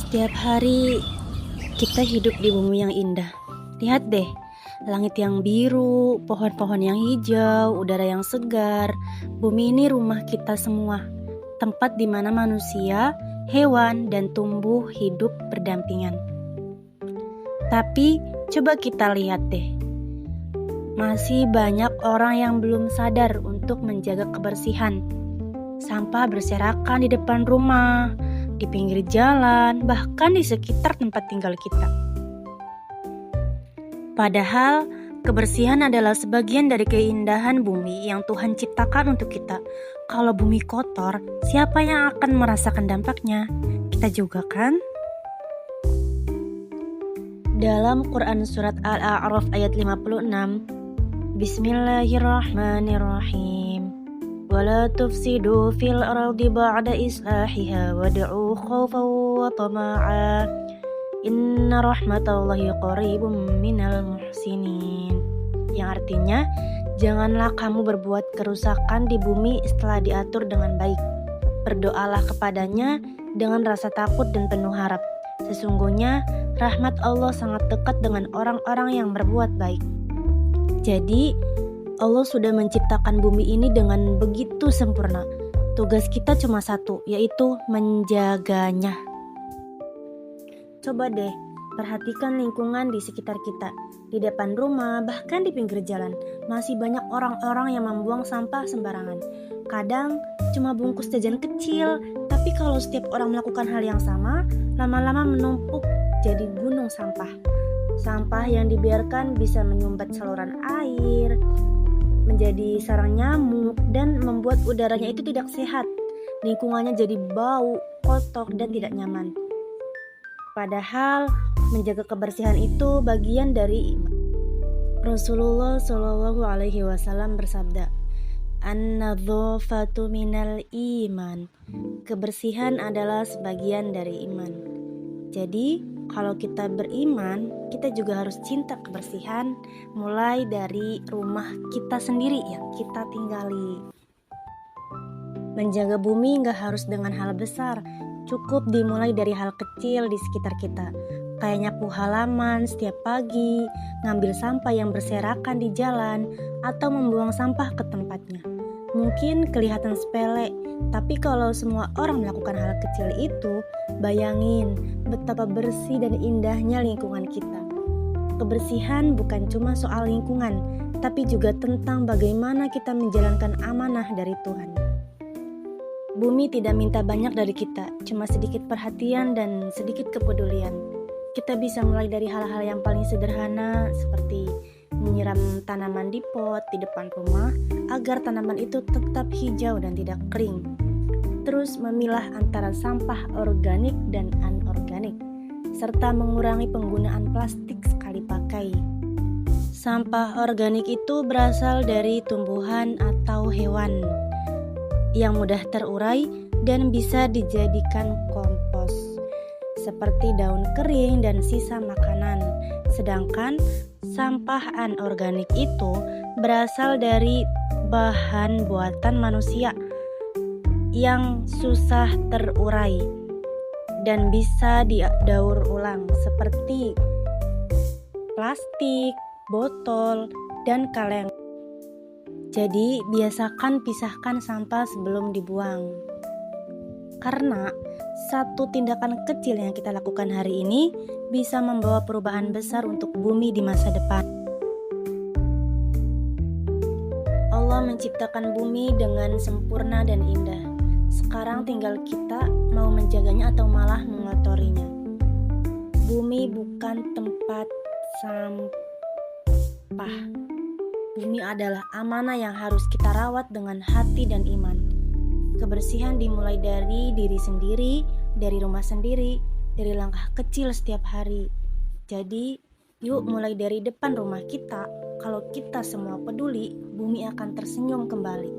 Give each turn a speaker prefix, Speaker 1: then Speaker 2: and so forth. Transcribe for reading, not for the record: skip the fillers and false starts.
Speaker 1: Setiap hari kita hidup di bumi yang indah. Lihat deh, langit yang biru, pohon-pohon yang hijau, udara yang segar. Bumi ini rumah kita semua, tempat di mana manusia, hewan, dan tumbuh hidup berdampingan. Tapi coba kita lihat deh, masih banyak orang yang belum sadar untuk menjaga kebersihan. Sampah berserakan di depan rumah, di pinggir jalan, bahkan di sekitar tempat tinggal kita. Padahal, kebersihan adalah sebagian dari keindahan bumi yang Tuhan ciptakan untuk kita. Kalau bumi kotor, siapa yang akan merasakan dampaknya? Kita juga kan? Dalam Quran Surat Al-A'raf ayat 56, Bismillahirrahmanirrahim. ولا تفسدوا في الأرض بعد إصلاحها وادعوا خوفا وطمعا إن رحمة الله قريب من المحسنين. Yang artinya, janganlah kamu berbuat kerusakan di bumi setelah diatur dengan baik. Berdoalah kepadanya dengan rasa takut dan penuh harap. Sesungguhnya rahmat Allah sangat dekat dengan orang-orang yang berbuat baik. Jadi Allah sudah menciptakan bumi ini dengan begitu sempurna. Tugas kita cuma satu, yaitu menjaganya. Coba deh, perhatikan lingkungan di sekitar kita. Di depan rumah, bahkan di pinggir jalan, masih banyak orang-orang yang membuang sampah sembarangan. Kadang cuma bungkus jajan kecil, tapi kalau setiap orang melakukan hal yang sama, lama-lama menumpuk jadi gunung sampah. Sampah yang dibiarkan bisa menyumbat saluran air, menjadi sarang nyamuk, dan membuat udaranya itu tidak sehat. Lingkungannya jadi bau, kotor, dan tidak nyaman. Padahal menjaga kebersihan itu bagian dari iman. Rasulullah Shallallahu Alaihi Wasallam bersabda, "An-nadhafatu minal iman." Kebersihan adalah sebagian dari iman. Jadi kalau kita beriman, kita juga harus cinta kebersihan, mulai dari rumah kita sendiri yang kita tinggali. Menjaga bumi gak harus dengan hal besar, cukup dimulai dari hal kecil di sekitar kita. Kayak nyapu halaman setiap pagi, ngambil sampah yang berserakan di jalan, atau membuang sampah ke tempatnya. Mungkin kelihatan sepele, tapi kalau semua orang melakukan hal kecil itu, bayangin betapa bersih dan indahnya lingkungan kita. Kebersihan bukan cuma soal lingkungan, tapi juga tentang bagaimana kita menjalankan amanah dari Tuhan. Bumi tidak minta banyak dari kita, cuma sedikit perhatian dan sedikit kepedulian. Kita bisa mulai dari hal-hal yang paling sederhana, seperti menyiram tanaman di pot di depan rumah agar tanaman itu tetap hijau dan tidak kering. Terus memilah antara sampah organik dan anorganik, serta mengurangi penggunaan plastik sekali pakai. Sampah organik itu berasal dari tumbuhan atau hewan yang mudah terurai dan bisa dijadikan kompos, seperti daun kering dan sisa makanan. Sedangkan sampah anorganik itu berasal dari bahan buatan manusia yang susah terurai dan bisa didaur ulang, seperti plastik, botol, dan kaleng. Jadi biasakan pisahkan sampah sebelum dibuang. Karena satu tindakan kecil yang kita lakukan hari ini bisa membawa perubahan besar untuk bumi di masa depan. Allah menciptakan bumi dengan sempurna dan indah. Sekarang tinggal kita mau menjaganya atau malah mengotorinya. Bumi bukan tempat sampah. Bumi adalah amanah yang harus kita rawat dengan hati dan iman. Kebersihan dimulai dari diri sendiri, dari rumah sendiri, dari langkah kecil setiap hari. Jadi, yuk mulai dari depan rumah kita. Kalau kita semua peduli, bumi akan tersenyum kembali.